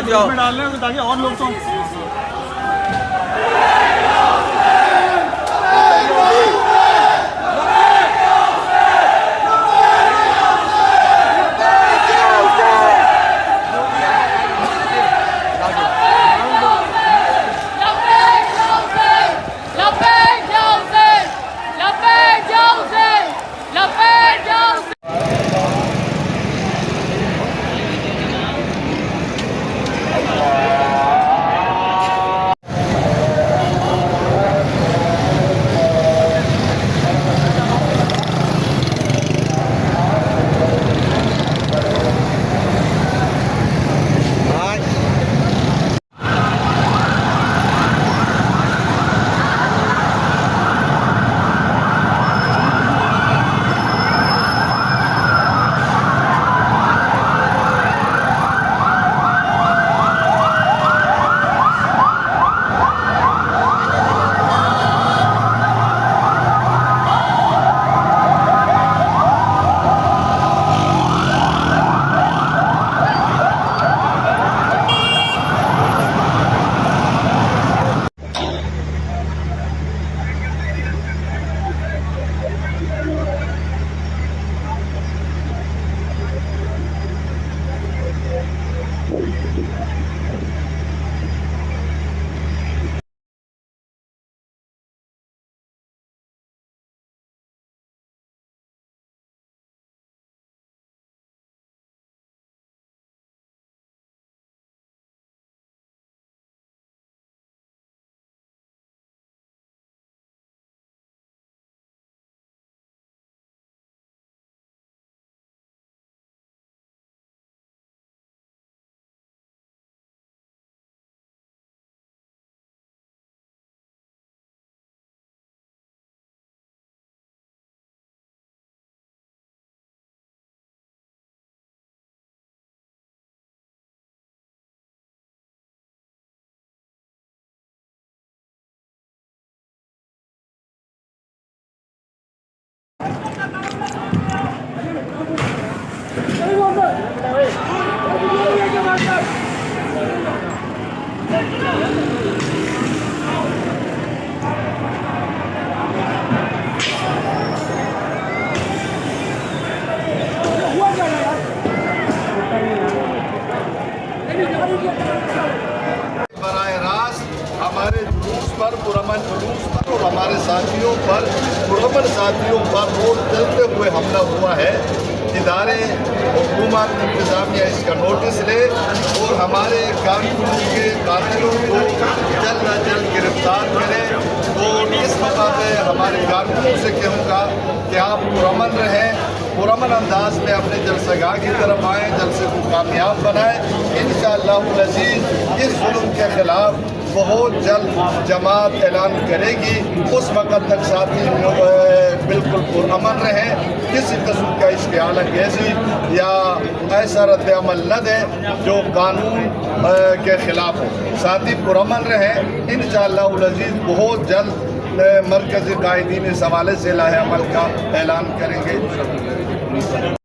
जाओ में डाल रहे हैं ताकि और लोग तो बराह रास्त हमारे जुलूस पर पुरअमन जुलूस पर और हमारे साथियों पर पुरअमन साथियों पर रोड चलते हुए हमला हुआ है। इदारे हुकूमत इंतज़ामिया इसका नोटिस ले और हमारे कानून के कातिलों को जल्द अज जल्द गिरफ्तार करें। और इस मौका पर हमारे कारकुनों से कहूँगा कि आप पुरअमन रहें, पुरअमन अंदाज में अपने जलसगाह की तरफ आएँ, जलसे को कामयाब बनाएँ। इंशाअल्लाह अज़ीज़ इस जुल्म के ख़िलाफ़ बहुत जल्द जमात ऐलान करेगी। उस वक़्त तक साथी बिल्कुल पुरअमन रहें, किसी किस्म का इश्तिआल अंगेज़ी या ऐसा रद्द अमल न दें जो कानून के ख़िलाफ़ हो। साथी पुरअमन रहें। इंशाअल्लाह अज़ीज़ बहुत जल्द मरकज़ी कायदीन इस हवाले से लाहे अमल का ऐलान करेंगे।